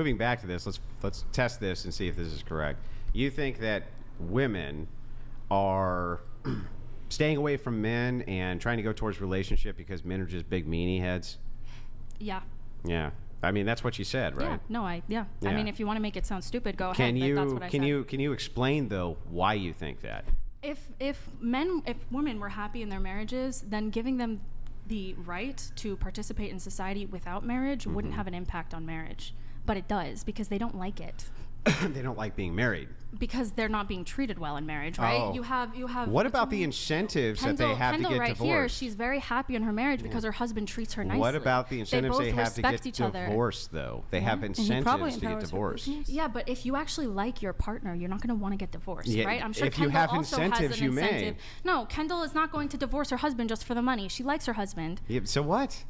moving back to this, let's test this and see if this is correct. You think that women are staying away from men and trying to go towards relationship because men are just big meanie heads? Yeah. Yeah. I mean, that's what you said, right? Yeah. I mean, if you want to make it sound stupid, go ahead. That's what I said. Can you explain though why you think that? If women were happy in their marriages, then giving them the right to participate in society without marriage wouldn't have an impact on marriage. But it does, because they don't like it. They don't like being married. Because they're not being treated well in marriage, right? Oh. You have. What about the incentives that they have to get right divorced? Here, she's very happy in her marriage because her husband treats her nicely. What about the incentives they have to get divorced, other. though? They have incentives to get divorced. Yeah, but if you actually like your partner, you're not going to want to get divorced, right? I'm sure if Kendall you have also incentives, has an incentive. No, Kendall is not going to divorce her husband just for the money. She likes her husband. Yeah, so what?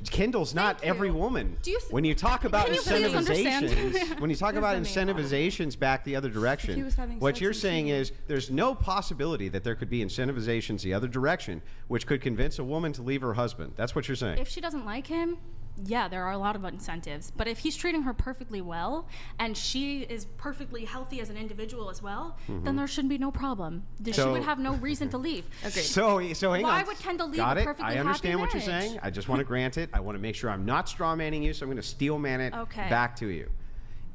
Kendall's not every woman. When you talk about incentivizations back the other direction, what you're saying is there's no possibility that there could be incentivizations the other direction, which could convince a woman to leave her husband. That's what you're saying. If she doesn't like him, yeah, there are a lot of incentives. But if he's treating her perfectly well and she is perfectly healthy as an individual as well, then there should be no problem. She would have no reason to leave. Agreed. So hang on. Why would Kendall leave a perfectly happy I understand marriage? what you're saying. I just want to grant it. I want to make sure I'm not straw manning you, so I'm going to steel man it back to you.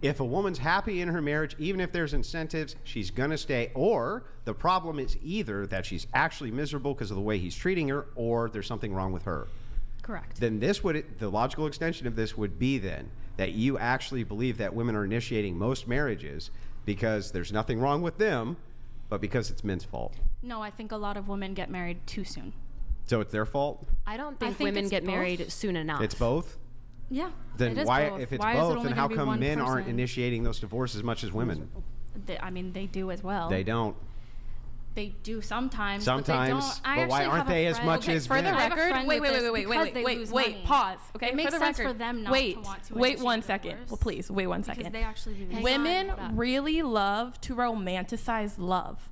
If a woman's happy in her marriage, even if there's incentives, she's going to stay. Or the problem is either that she's actually miserable because of the way he's treating her, or there's something wrong with her. Correct. Then the logical extension of this would be then that you actually believe that women are initiating most marriages because there's nothing wrong with them, but because it's men's fault. No, I think a lot of women get married too soon. So it's their fault? I don't think women get married soon enough. It's both? Yeah. Then if it's both, then how come men aren't initiating those divorces as much as women? They do as well. They don't. They do sometimes. But why aren't they as much as for the men? record? Wait. Pause. Okay. It makes sense for them not to want to. Wait 1 second. Well, please wait 1 second. Because they actually do. Women really love to romanticize love.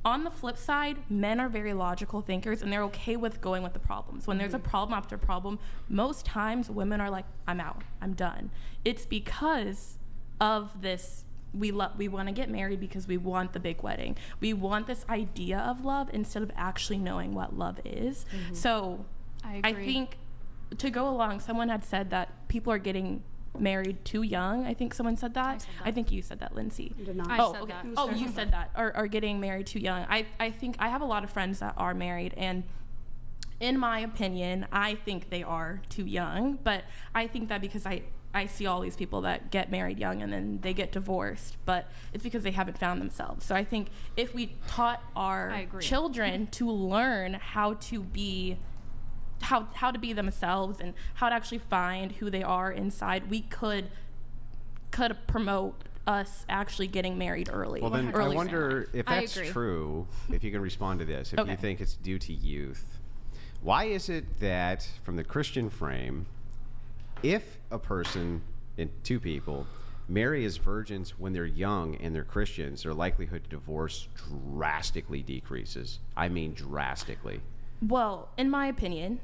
On the flip side, men are very logical thinkers, and they're okay with going with the problems. When there's a problem after problem, most times women are like, I'm out, I'm done. It's because of this. We want to get married because we want the big wedding. We want this idea of love instead of actually knowing what love is. So I think to go along, someone had said that people are getting married too young. I think someone said that. I think you said that, Lindsay. I did not. You said that. Are getting married too young. I think I have a lot of friends that are married, and in my opinion, I think they are too young. But I think that because I see all these people that get married young and then they get divorced, but it's because they haven't found themselves. So I think if we taught our children to learn how to be themselves and how to actually find who they are inside, we could promote us actually getting married early. Well, then I wonder if that's true, if you can respond to this, if you think it's due to youth. Why is it that from the Christian frame, if a person and two people marry as virgins when they're young and they're Christians, their likelihood to divorce drastically decreases? I mean drastically. Well, in my opinion,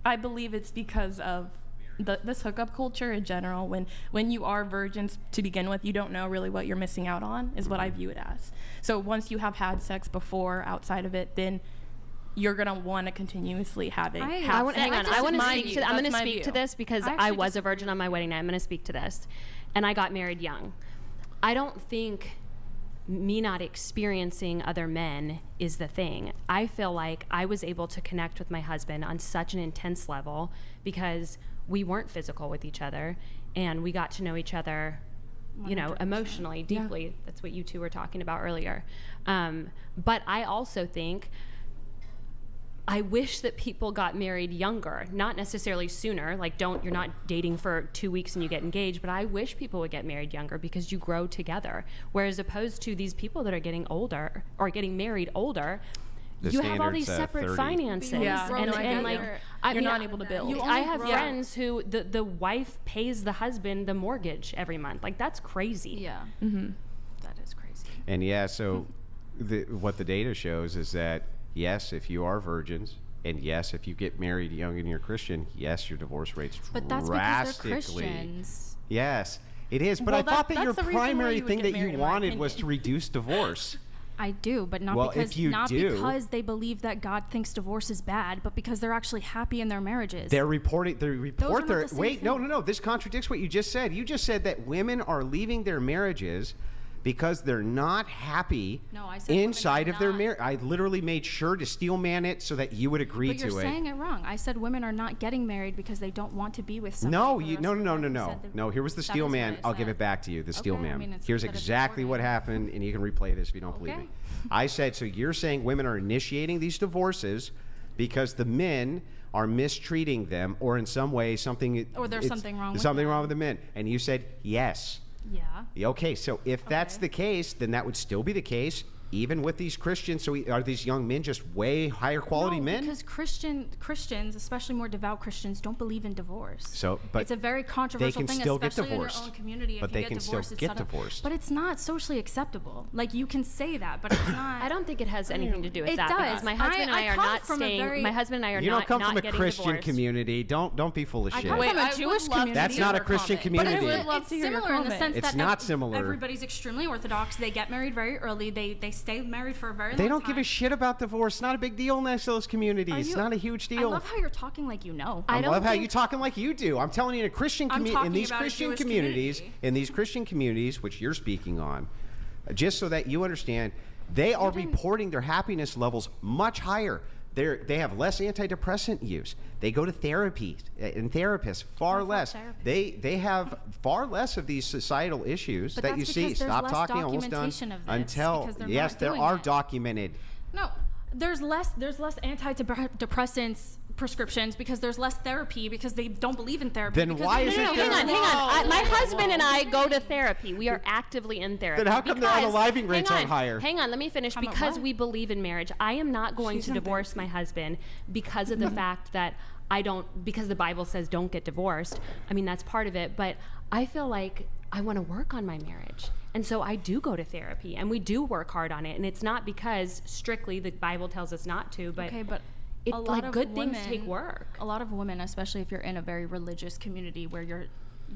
I believe it's because of this hookup culture in general. When you are virgins to begin with, you don't know really what you're missing out on, is what I view it as. So once you have had sex before, outside of it, then you're gonna want to continuously have sex. I want to speak to this because I was a virgin on my wedding night. I'm going to speak to this, and I got married young. I don't think me not experiencing other men is the thing. I feel like I was able to connect with my husband on such an intense level because we weren't physical with each other, and we got to know each other, 100%. Emotionally, deeply. Yeah. That's what you two were talking about earlier. But I also think I wish that people got married younger, not necessarily sooner. Like, you're not dating for 2 weeks and you get engaged, but I wish people would get married younger because you grow together. Whereas opposed to these people that are getting older or getting married older, you have all these separate 30. Finances. Yeah. And like, you're not able to build. I have friends who the wife pays the husband the mortgage every month. Like, that's crazy. Yeah. That is crazy. And so what the data shows is that yes, if you are virgins, and yes, if you get married young and you're Christian, yes, your divorce rate's but that's drastically. Because they're Christians. Yes, It is, but I thought that your primary thing that you wanted was to reduce divorce. I do, but not because they believe that God thinks divorce is bad, but because they're actually happy in their marriages. They report their wait, no. This contradicts what you just said. You just said that women are leaving their marriages because they're not happy inside of their marriage. I literally made sure to steel man it so that you would agree to it. But you're saying it wrong. I said women are not getting married because they don't want to be with somebody. No. Here was the steel man. I'll give it back to you. The steel man. Here's exactly what happened, and you can replay this if you don't believe me. I said, so you're saying women are initiating these divorces because the men are mistreating them, or in some way there's something wrong with the men, and you said yes. Yeah. Okay, so if that's the case, then that would still be the case, even with these Christians. So are these young men just way higher quality men? Because Christians, especially more devout Christians, don't believe in divorce. But it's a very controversial thing, especially in your own community. But they can still get divorced. But it's not socially acceptable. Like, you can say that, but it's not. I don't think it has anything to do with it that. Does. Because my husband and I are not staying. My husband and I are not getting divorced. You don't come from a Christian community. Don't be full of shit. I come from a Jewish community. That's not a Christian community. But I would love to hear your comment. It's similar in the sense that it's not similar. Everybody's extremely Orthodox. They get married very early. They stay married for a very long time. They don't give a shit about divorce. It's not a big deal in those communities. It's not a huge deal. I love how you're talking like you know. I love how you're talking like you do. I'm telling you, in these Christian communities, which you're speaking on, just so that you understand, they are reporting their happiness levels much higher. They have less antidepressant use. They go to therapy and therapists far less. They have far less of these societal issues that you see. Stop talking. Almost done. Until yes, there are documented. No, there's less antidepressants prescriptions because there's less therapy because they don't believe in therapy. Then why is it? Hang on. My husband and I go to therapy. We are actively in therapy. Then how come their unaliving rates aren't higher? Hang on, let me finish. Because we believe in marriage. I am not going to divorce my husband because of the fact that because the Bible says don't get divorced. I mean, that's part of it, but I feel like I want to work on my marriage. And so I do go to therapy and we do work hard on it. And it's not because strictly the Bible tells us not to, but good things take work. A lot of women, especially if you're in a very religious community where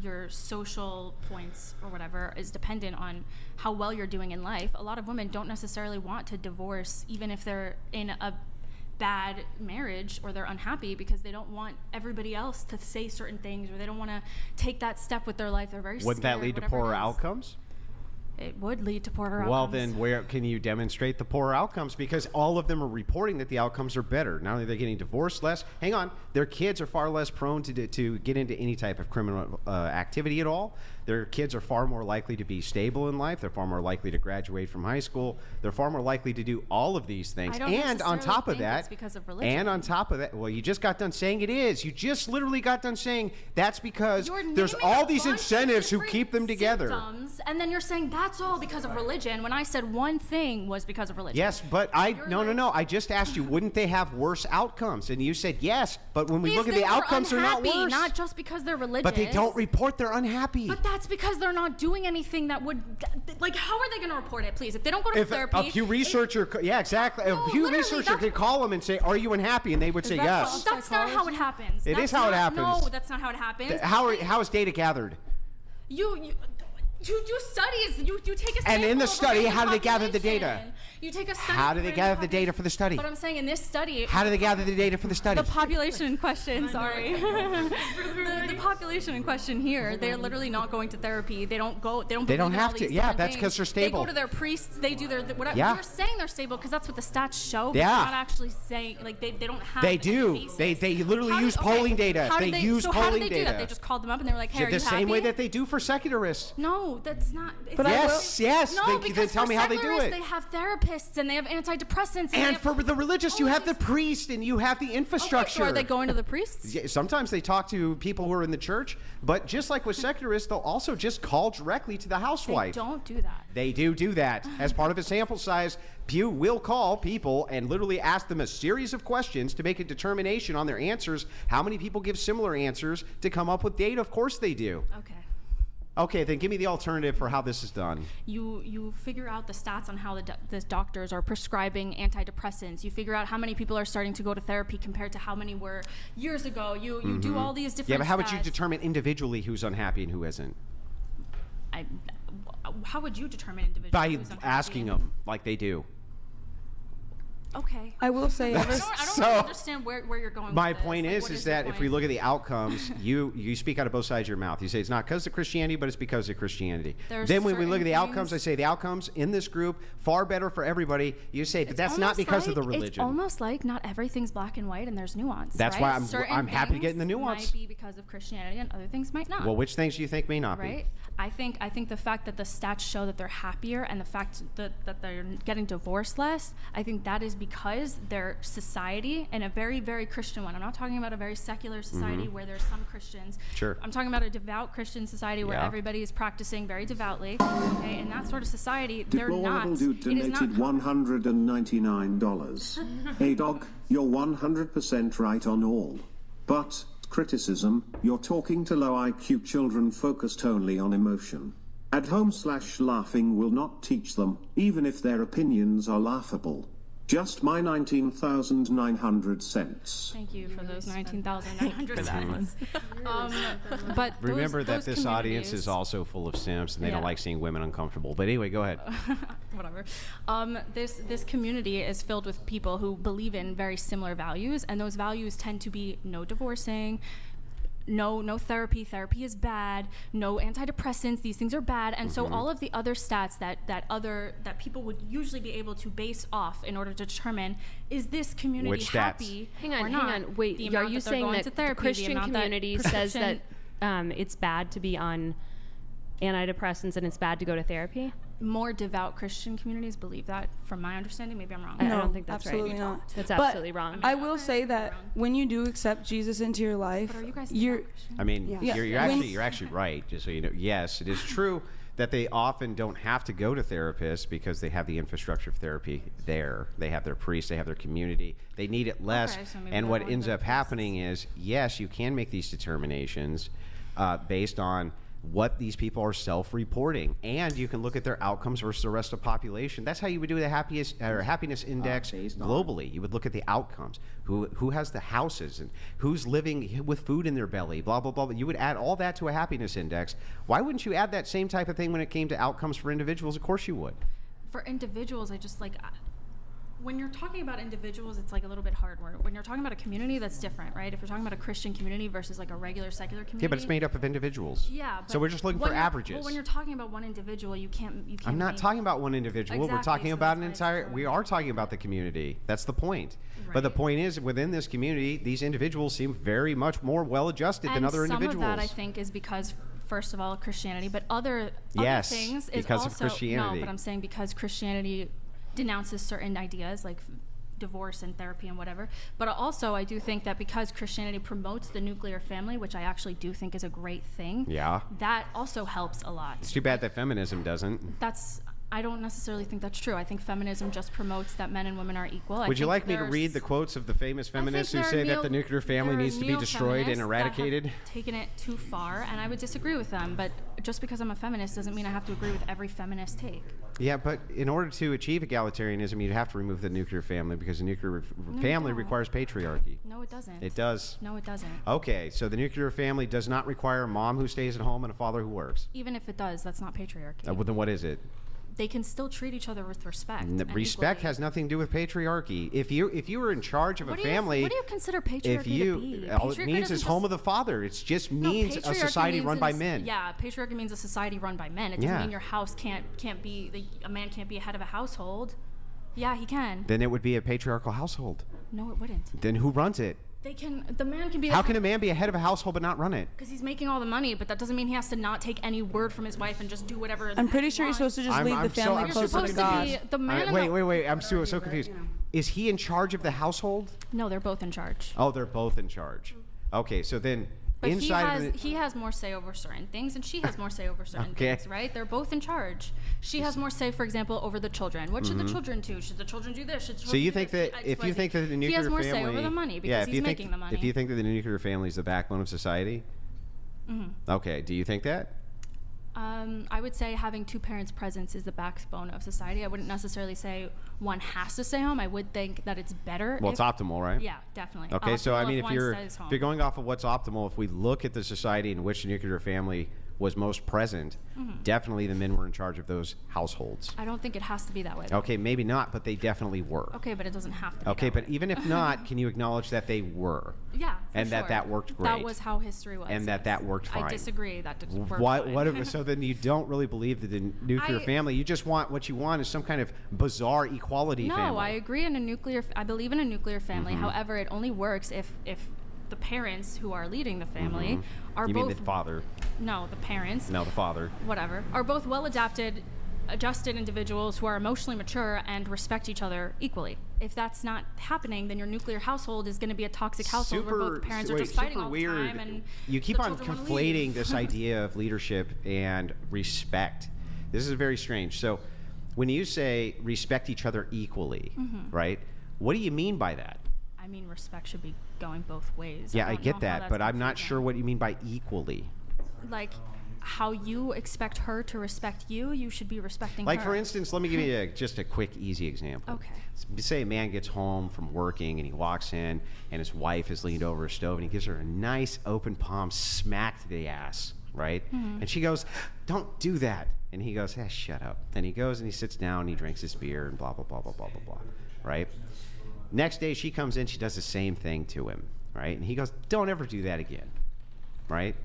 your social points or whatever is dependent on how well you're doing in life, a lot of women don't necessarily want to divorce even if they're in a bad marriage or they're unhappy because they don't want everybody else to say certain things or they don't want to take that step with their life. They're very Wouldn't that lead to poorer outcomes? It would lead to poorer outcomes. Well, then where can you demonstrate the poorer outcomes? Because all of them are reporting that the outcomes are better. Not only are they getting divorced less, hang on, their kids are far less prone to get into any type of criminal activity at all. Their kids are far more likely to be stable in life. They're far more likely to graduate from high school. They're far more likely to do all of these things. And on top of that, well, you just got done saying it is. You just literally got done saying that's because there's all these incentives who keep them together. And then you're saying that's all because of religion when I said one thing was because of religion. Yes, but no. I just asked you, wouldn't they have worse outcomes? And you said yes, but when we look at the outcomes, they're not worse. Not just because they're religious. But they don't report they're unhappy. But that's because they're not doing anything that would, like, how are they going to report it, please? If they don't go to therapy. A Pew researcher, exactly. A Pew researcher could call them and say, are you unhappy? And they would say yes. That's not how it happens. It is how it happens. No, that's not how it happens. How is data gathered? You do studies. You take a sample. And in the study, how do they gather the data? You take a study. How do they gather the data for the study? But I'm saying in this study. How do they gather the data for the study? The population in question, sorry. the population in question here, they're literally not going to therapy. They don't have to. Yeah, that's because they're stable. They go to their priests. They do their whatever. Yeah. You're saying they're stable because that's what the stats show. But yeah. They're not actually saying, like, they don't have. They do. They literally use polling data. They use polling data. How do they do that? They just called them up and they were like, hey, are you happy? The same way that they do for secularists. No, that's not. Yes. No, they tell me how they do it. They have therapists and they have antidepressants. And for the religious, you have the priest and you have the infrastructure. Okay, so are they going to the priests? Yeah, sometimes they talk to people who are in the church, but just like with secularists, they'll also just call directly to the housewife. They don't do that. They do that. As part of a sample size, Pew will call people and literally ask them a series of questions to make a determination on their answers. How many people give similar answers to come up with data? Of course they do. Okay, then give me the alternative for how this is done. You figure out the stats on how the doctors are prescribing antidepressants. You figure out how many people are starting to go to therapy compared to how many were years ago. You do all these different. Yeah, but how would you determine individually who's unhappy and who isn't? how would you determine individuals? By asking them like they do. Okay. I will say, I don't really understand where you're going. My with this. point Like, is that if we look at the outcomes, you speak out of both sides of your mouth. You say it's not because of Christianity, but it's because of Christianity. Then when we look at the outcomes, I say the outcomes in this group far better for everybody. You say, but that's not because of the religion. It's almost like not everything's black and white, and there's nuance. That's right? why I'm happy to get in the nuance. Might be because of Christianity, and other things might not. Well, which things do you think may not be? Right. I think the fact that the stats show that they're happier, and the fact that they're getting divorced less, I think that is because their society, and a very, very Christian one. I'm not talking about a very secular society where there's some Christians. Sure. I'm talking about a devout Christian society where everybody is practicing very devoutly. Okay, in that sort of society, they're not. Dude donated $199. Hey dog, you're 100% right on all. But criticism, you're talking to low IQ children focused only on emotion. At home/laughing will not teach them, even if their opinions are laughable. Just my 19,900 cents. Thank you for those 19,900 cents. But remember that this audience is also full of simps, and they don't like seeing women uncomfortable. But anyway, go ahead. Whatever. This community is filled with people who believe in very similar values, and those values tend to be no divorcing, no therapy is bad, no antidepressants, these things are bad. And so all of the other stats that people would usually be able to base off in order to determine, is this community happy or not? Hang on, wait, are you saying that the Christian community says that it's bad to be on antidepressants and it's bad to go to therapy? More devout Christian communities believe that, from my understanding. Maybe I'm wrong. No, I don't think that's absolutely right. Not. That's absolutely wrong. I will say that when you do accept Jesus into your life, but are you guys you're you're actually right. Just so you know, yes, it is true that they often don't have to go to therapists because they have the infrastructure of therapy there. They have their priests, they have their community. They need it less. Okay, so and what ends up happening is, yes, you can make these determinations based on what these people are self-reporting, and you can look at their outcomes versus the rest of the population. That's how you would do the happiness index globally. You would look at the outcomes, who has the houses, and who's living with food in their belly, blah blah blah. You would add all that to a happiness index. Why wouldn't you add that same type of thing when it came to outcomes for individuals? Of course you would. For individuals, I just when you're talking about individuals, it's like a little bit hard. When you're talking about a community, that's different, right? If you're talking about a Christian community versus like a regular secular community. Yeah, but it's made up of individuals. Yeah. So we're just looking for averages. Well, when you're talking about one individual, you can't. I'm not talking about one individual. Exactly, we're talking about an entire. We are talking about the community. That's the point. Right. But the point is, within this community, these individuals seem very much more well-adjusted than other individuals. Some of that, I think, is because, first of all, Christianity, but other things is because also of Christianity. No, but I'm saying because Christianity denounces certain ideas like divorce and therapy and whatever. But also, I do think that because Christianity promotes the nuclear family, which I actually do think is a great thing, that also helps a lot. It's too bad that feminism doesn't. I don't necessarily think that's true. I think feminism just promotes that men and women are equal. Would you like me to read the quotes of the famous feminists who say that the nuclear family needs to be destroyed and eradicated? Taken it too far, and I would disagree with them. But just because I'm a feminist doesn't mean I have to agree with every feminist take. Yeah, but in order to achieve egalitarianism, you'd have to remove the nuclear family because the nuclear family requires patriarchy. No, it doesn't. It does. No, it doesn't. Okay, so the nuclear family does not require a mom who stays at home and a father who works. Even if it does, that's not patriarchy. Well, then what is it? They can still treat each other with respect. Respect has nothing to do with patriarchy. If you were in charge of a family, what do you consider patriarchy to be? All it means is home of the father. It just means a society run by men. Yeah, patriarchy means a society run by men. It doesn't mean your house can't be a man can't be head of a household. Yeah, he can. Then it would be a patriarchal household. No, it wouldn't. Then who runs it? The man can be. How can a man be a head of a household but not run it? Because he's making all the money, but that doesn't mean he has to not take any word from his wife and just do whatever. I'm pretty sure you're supposed to just leave the family closer to God. Wait. I'm so confused. Is he in charge of the household? No, they're both in charge. Oh, they're both in charge. Okay, so then. But he has more say over certain things, and she has more say over certain things, right? They're both in charge. She has more say, for example, over the children. What should the children do? Should the children do this? So you think that if you think that the nuclear family... He has more say over the money because he's making the money. If you think that the nuclear family is the backbone of society? Mm-hmm. Okay, do you think that? I would say having two parents' presence is the backbone of society. I wouldn't necessarily say one has to stay home. I would think that it's better. Well, it's optimal, right? Yeah, definitely. Okay, so I mean, if you're going off of what's optimal, if we look at the society in which the nuclear family was most present, definitely the men were in charge of those households. I don't think it has to be that way, though. Okay, maybe not, but they definitely were. Okay, but it doesn't have to be Okay, that but way. even if not, can you acknowledge that they were? Yeah, for and sure. that worked great. That was how history was. And yes. that worked fine. I disagree. That didn't work What? So then you don't really believe that the nuclear family. You just want what you want is some kind of bizarre equality family. No, I agree I believe in a nuclear family. However, it only works if the parents who are leading the family are You both. mean the father? No, the parents. No, the father. Whatever. Are both well-adapted, adjusted individuals who are emotionally mature and respect each other equally. If that's not happening, then your nuclear household is going to be a toxic household where both parents are just fighting all the time. And you keep the on children wanna conflating leave. this idea of leadership and respect. This is very strange. So when you say respect each other equally, right? What do you mean by that? I mean, respect should be going both ways. Yeah, I don't get know how that, that's but I'm not confusing. sure what you mean by equally. Like, how you expect her to respect you, you should be respecting Like, her. for instance, let me give you just a quick, easy example. Okay. Say a man gets home from working and he walks in and his wife is leaned over a stove and he gives her a nice open palm smack to the ass, right? And she goes, "Don't do that." And he goes, "Shut up." And he goes and he sits down and he drinks his beer and blah, blah, blah, blah, blah, blah, blah, right? Next day she comes in, she does the same thing to him, right? And he goes, "Don't ever do that again," right?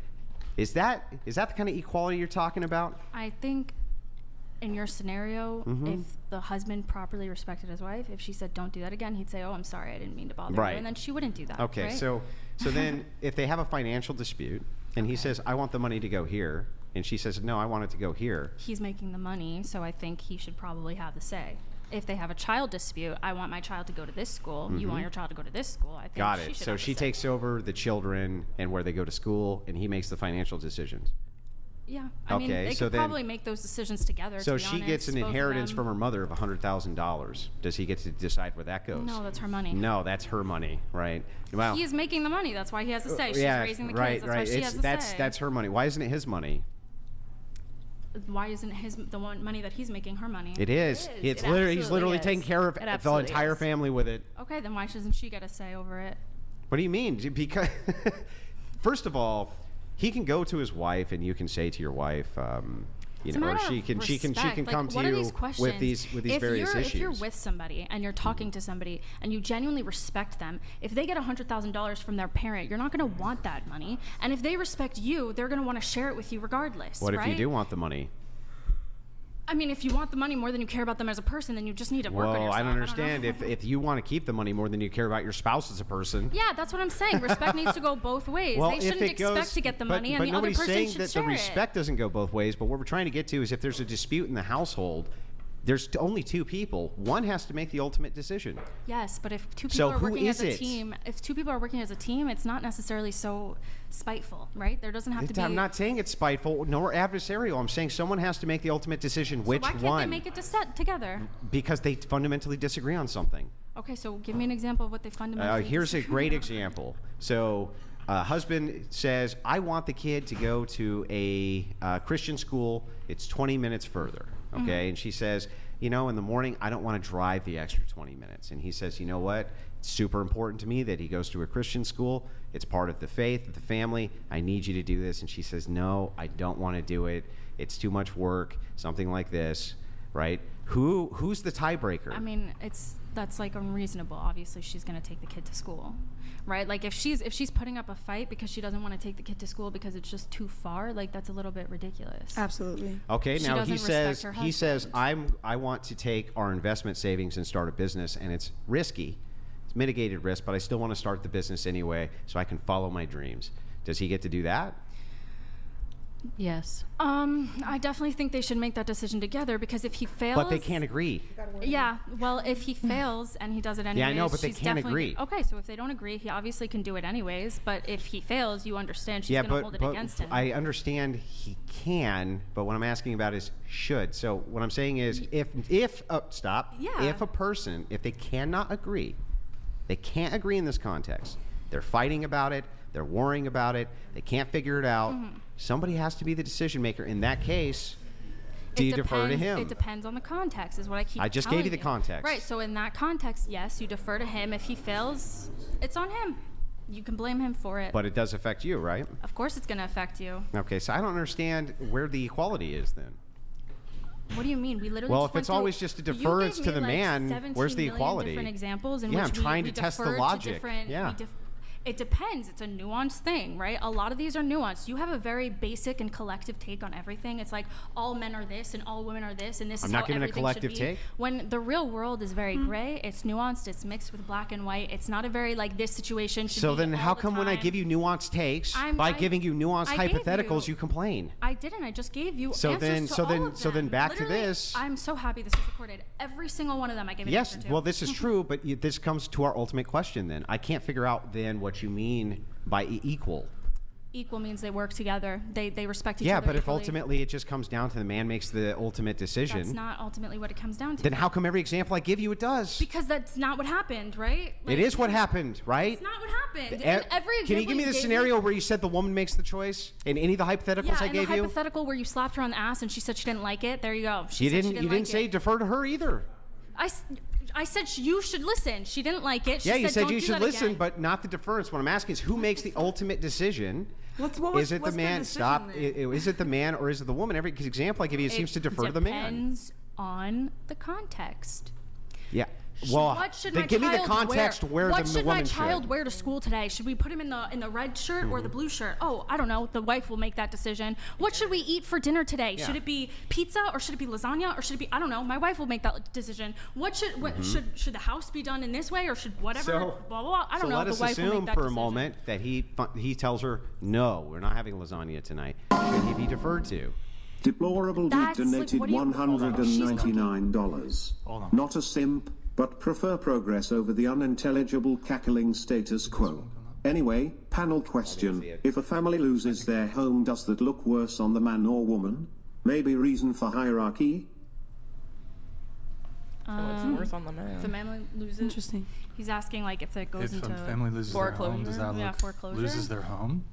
Is that the kind of equality you're talking about? I think in your scenario, if the husband properly respected his wife, if she said, "Don't do that again," he'd say, "Oh, I'm sorry, I didn't mean to bother Right. you," and then she wouldn't do that. Okay, right? so then if they have a financial dispute and he says, "I want the money to go here," and she says, "No, I want it to go here." He's making the money, so I think he should probably have the say. If they have a child dispute, I want my child to go to this school. You want your child to go to this school. I think Got she it. should So have the she say. takes over the children and where they go to school, and he makes the financial decisions. Yeah, I mean, Okay, they so could then- probably make those decisions together. So to be she honest, gets an both of inheritance them. from her mother of $100,000. Does he get to decide where that goes? No, that's her money. No, that's her money, right? Well, He is making the money. That's why he has to say. She's yeah, raising the right, kids. That's right. why she has to say. That's her money. Why isn't it his money? Why isn't the one money that he's making her money? It is. It's It literally he's absolutely literally is. taking care of It the absolutely entire is. family with it. Okay, then why doesn't she get a say over it? What do you mean? Because first of all, he can go to his wife, and you can say to your wife, you It's a know, or matter she of can respect. come Like, to what are you these questions? with these various issues. If you're with somebody and you're talking to somebody and you genuinely respect them, if they get $100,000 from their parent, you're not going to want that money. And if they respect you, they're going to want to share it with you regardless. What if right? you do want the money? I mean, if you want the money more than you care about them as a person, then you just need to work on Well, yourself. I don't understand. know. If you want to keep the money more than you care about your spouse as a person. Yeah, that's what I'm saying. Respect needs to go both ways. Well, they if shouldn't it expect goes, to get the but, money, but and the other nobody's person saying should that share the respect doesn't go both ways. But what we're trying to get to is if there's a dispute in the household, there's only two people. One has to make the ultimate decision. Yes, but if two people So are who working as is a it? team, it's not necessarily so spiteful, right? There doesn't have to be. I'm not saying it's spiteful nor adversarial. I'm saying someone has to make the ultimate decision. Which Why can't one? they make it together? Because they fundamentally disagree on something. Okay, so give me an example of what they fundamentally. Here's a disagree great on. example. So, husband says, "I want the kid to go to a Christian school. It's 20 minutes further." Okay, and she says, "You know, in the morning, I don't want to drive the extra 20 minutes." And he says, "You know what? It's super important to me that he goes to a Christian school. It's part of the faith of the family. I need you to do this." And she says, "No, I don't want to do it. It's too much work." Something like this, right? Who's the tiebreaker? I mean, that's like unreasonable. Obviously, she's going to take the kid to school, right? Like if she's putting up a fight because she doesn't want to take the kid to school because it's just too far, like that's a little bit ridiculous. Absolutely. Okay, She now doesn't respect her he says husband. I want to take our investment savings and start a business, and it's risky. It's mitigated risk, but I still want to start the business anyway so I can follow my dreams. Does he get to do that? Yes. I definitely think they should make that decision together because if he fails, But they can't agree. Yeah, well, if he fails and he does it anyways, I know, but they she's can't definitely- agree. Okay, so if they don't agree, he obviously can do it anyways. But if he fails, you understand she's Yeah, going to hold it against him. I understand he can, but what I'm asking about is should. So what I'm saying is if Yeah. if a person, if they cannot agree, they can't agree in this context. They're fighting about it. They're worrying about it. They can't figure it out. Somebody has to be the decision maker. In that case, do you defer to him? It depends on the context, is what I keep I just telling gave you the context. Right, so in that context, yes, you defer to him. If he fails, it's on him. You can blame him for it. But it does affect you, right? Of course it's going to affect you. Okay, so I don't understand where the equality is then. What do you mean? We literally well, just if it's always just a deference to the man, where's the equality? Different examples in yeah, which I'm trying we to test the defer to logic. different- Yeah. It depends. It's a nuanced thing, right? A lot of these are nuanced. You have a very basic and collective take on everything. It's like all men are this and all women are this, and this is how everything should be. I'm not giving a collective take. When the real world is very gray, it's nuanced, it's mixed with black and white. It's not a very like this situation should be. So then how come when I give you nuanced takes, by giving you nuanced hypotheticals, you complain? I didn't. I just gave you answers to all of them. So then back Literally, to this. I'm so happy this is recorded. Every single one of them I gave an answer to. Yes, well, this is true, but this comes to our ultimate question then. I can't figure out then what you mean by equal. Equal means they work together. They respect each other. Yeah, but equally. if ultimately it just comes down to the man makes the ultimate decision. That's not ultimately what it comes down to. Then how come every example I give you it does? Because that's not what happened, right? Like, it is what happened, right? It's not what happened. In every example can you give me the scenario where you said the woman makes the choice in any of the hypotheticals I gave you? Yeah, in the hypothetical where you slapped her on the ass and she said she didn't like it. There you go. You didn't say defer to her either. I said you should listen. She didn't like it. You said you should listen, but not the deference. What I'm asking is who makes the ultimate decision? Is it the man? Is it the man or is it the woman? Every example I give you, it seems to defer to the man. Depends on the context. Yeah. Well, then give me the context where the woman should. What should my child wear to school today? Should we put him in the red shirt or the blue shirt? Oh, I don't know. The wife will make that decision. What should we eat for dinner today? Yeah. Should it be pizza or should it be lasagna or should it be, I don't know. My wife will make that decision. Should the house be done in this way or should whatever? Blah, blah, blah. I don't know. Let us assume for a moment that he tells her, no, we're not having lasagna tonight. Should he be deferred to? Deplorable Dude donated $199. Not a simp, but prefer progress over the unintelligible cackling status quo. Anyway, panel question. If a family loses their home, does that look worse on the man or woman? Maybe reason for hierarchy? It's worse on the man. If the family loses... Interesting. He's asking like if it goes into... If a family loses their home, does that look... foreclosure? Loses their home?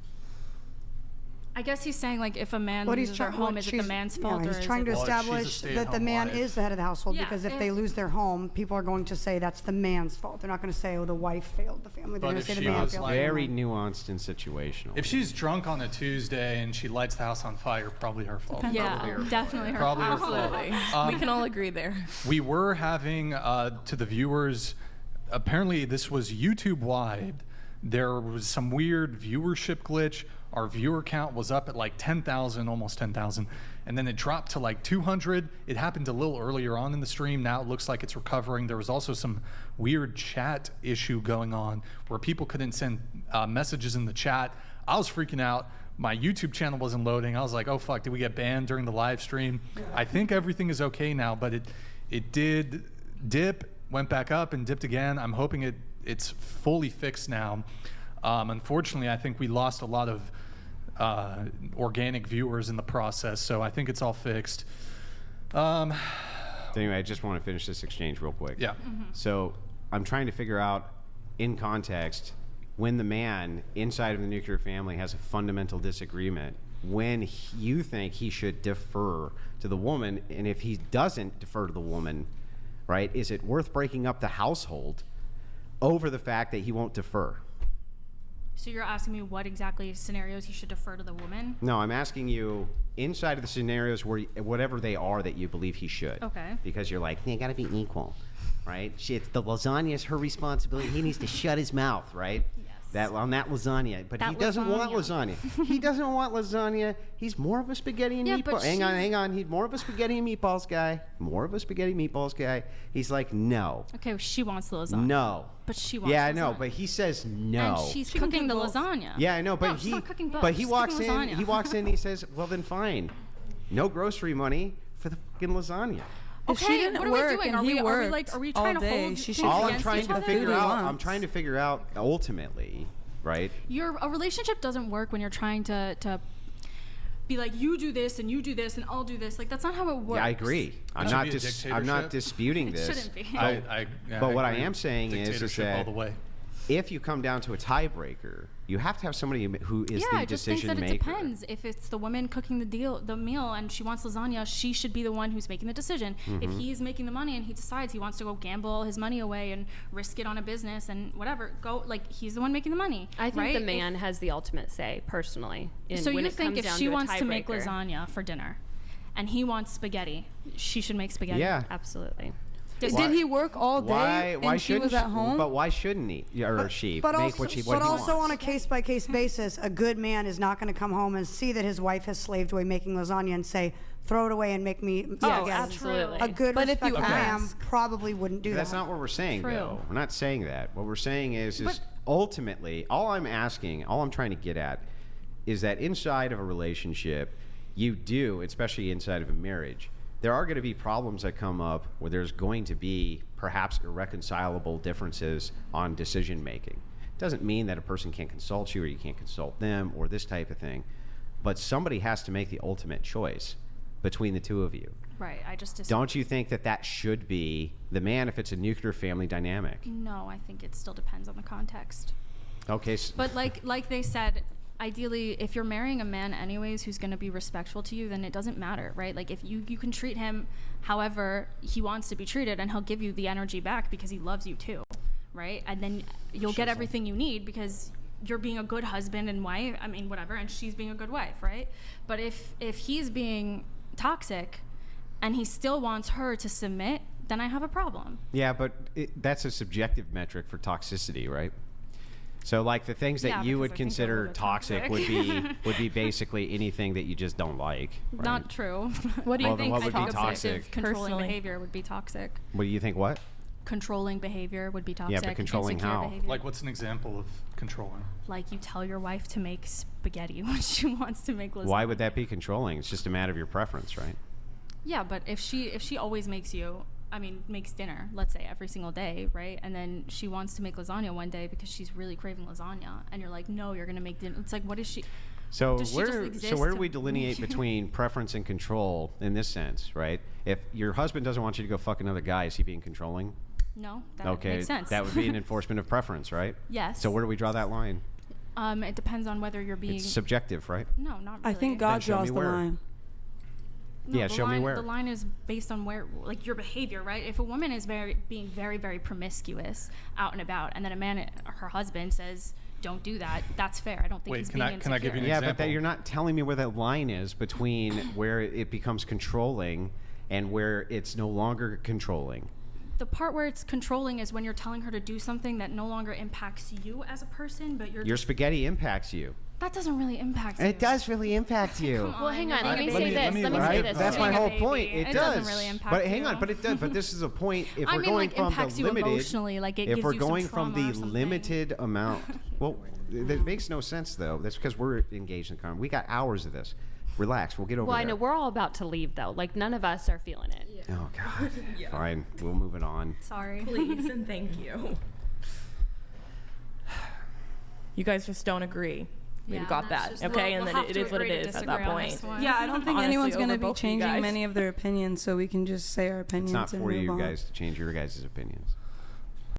I guess he's saying like if a man loses their home, is it the man's fault? He's trying to establish that the man is the head of the household because if they lose their home, people are going to say that's the man's fault. They're not going to say, oh, the wife failed the family. They're going to say the man failed. Very nuanced and situational. If she's drunk on a Tuesday and she lights the house on fire, probably her fault. Yeah, definitely her fault. Absolutely. We can all agree there. We were having, to the viewers, apparently this was YouTube-wide. There was some weird viewership glitch. Our viewer count was up at like 10,000, almost 10,000, and then it dropped to like 200. It happened a little earlier on in the stream. Now it looks like it's recovering. There was also some weird chat issue going on where people couldn't send messages in the chat. I was freaking out. My YouTube channel wasn't loading. I was like, oh fuck, did we get banned during the live stream? I think everything is okay now, but it did dip, went back up and dipped again. I'm hoping it's fully fixed now. Unfortunately, I think we lost a lot of organic viewers in the process, so I think it's all fixed. Anyway, I just want to finish this exchange real quick. Yeah. So I'm trying to figure out, in context, when the man inside of the nuclear family has a fundamental disagreement, when you think he should defer to the woman, and if he doesn't defer to the woman, right, is it worth breaking up the household over the fact that he won't defer? So you're asking me what exactly scenarios he should defer to the woman? No, I'm asking you inside of the scenarios where whatever they are that you believe he should. Okay. Because you're like, they gotta be equal, right? Shit, the lasagna is her responsibility. He needs to shut his mouth, right? Yes. On that lasagna, but he doesn't want lasagna. He doesn't want lasagna. He's more of a spaghetti and meatballs. Hang on. He's more of a spaghetti and meatballs guy. He's like, no. Okay, well, she wants the lasagna. No. But she wants. Yeah, I know, but he says no. And she's cooking the lasagna. Yeah, I know, but she's not cooking both. But he She's walks cooking in. lasagna. He walks in. And he says, "Well, then fine, no grocery money for the fucking lasagna." Okay, what are we doing? Are we trying to hold things All I'm against trying each to other? figure out. I'm trying to figure out ultimately, right? A relationship doesn't work when you're trying to be like, you do this and you do this and I'll do this. Like, that's not how it works. Yeah, I agree. I'm not disputing this. It shouldn't be. But what I am saying is all that the way. if you come down to a tiebreaker, you have to have somebody who is the decision maker. Yeah, I just think that it depends. If it's the woman cooking the meal, and she wants lasagna, she should be the one who's making the decision. If he's making the money and he decides he wants to go gamble his money away and risk it on a business and whatever, he's the one making the money. I think the man has the ultimate say, personally. So you think if she wants to make lasagna for dinner and he wants spaghetti, she should make spaghetti? Yeah. Absolutely. Did he work all day and she was at home? But why shouldn't he or she make what he wants? But also on a case-by-case basis, a good man is not going to come home and see that his wife has slaved away making lasagna and say, throw it away and make me spaghetti. Absolutely. A good, respectful man probably wouldn't do that. That's not what we're saying, though. We're not saying that. What we're saying is ultimately, all I'm trying to get at is that inside of a relationship, you do, especially inside of a marriage, there are going to be problems that come up where there's going to be perhaps irreconcilable differences on decision making. It doesn't mean that a person can't consult you or you can't consult them or this type of thing, but somebody has to make the ultimate choice between the two of you. Right. Don't you think that should be the man if it's a nuclear family dynamic? No, I think it still depends on the context. Okay. But like they said, ideally, if you're marrying a man anyways who's going to be respectful to you, then it doesn't matter, right? Like if you can treat him however he wants to be treated, and he'll give you the energy back because he loves you too, right? And then you'll get everything you need because you're being a good husband and wife, whatever, and she's being a good wife, right? But if he's being toxic and he still wants her to submit, then I have a problem. Yeah, but that's a subjective metric for toxicity, right? So like the things that you would consider toxic would be basically anything that you just don't like. Right? Not true. What do you think? What would be toxic? Controlling behavior would be toxic. What do you think? What? Controlling behavior would be toxic. Yeah, but controlling how? Behavior. Like, what's an example of controlling? Like you tell your wife to make spaghetti when she wants to make lasagna. Why would that be controlling? It's just a matter of your preference, right? Yeah, but if she always makes dinner, let's say every single day, right? And then she wants to make lasagna one day because she's really craving lasagna, and you're like, no, you're gonna make dinner. It's like, what is she? So where do we delineate between preference and control in this sense, right? If your husband doesn't want you to go fuck another guy, is he being controlling? No, that makes sense. That would be an enforcement of preference, right? Yes. So where do we draw that line? It depends on whether you're being. It's subjective, right? No, not really. I think God draws the line. No, yeah, show me where. The line is based on your behavior, right? If a woman is being very, very promiscuous out and about, and then a man, her husband, says, "Don't do that," that's fair. I don't think he's being insecure. Can I give you an example? Yeah, but you're not telling me where that line is between where it becomes controlling and where it's no longer controlling. The part where it's controlling is when you're telling her to do something that no longer impacts you as a person, but your spaghetti impacts you. That doesn't really impact you. It does really impact you. Come on, well, hang on. Let me say this. That's my whole point. It does. Doesn't really impact but hang you. on, but it does. But this is a point. If we're going like from impacts the you limited, emotionally, like it if gives we're you some going from trauma the or something. limited amount, well, that makes no sense though. That's because we're engaged in conversation. We got hours of this. Relax. We'll get over Well, there. I know we're all about to leave though. Like none of us are feeling it. Yeah. Oh God. Yeah. Fine. We'll move it on. Sorry. Please and thank you. You guys just don't agree. We've got that, okay? And then it is what it is at that point. Yeah, I don't think anyone's going to be changing many of their opinions, so we can just say our opinions. It's not and for move you on. guys to change your guys' opinions.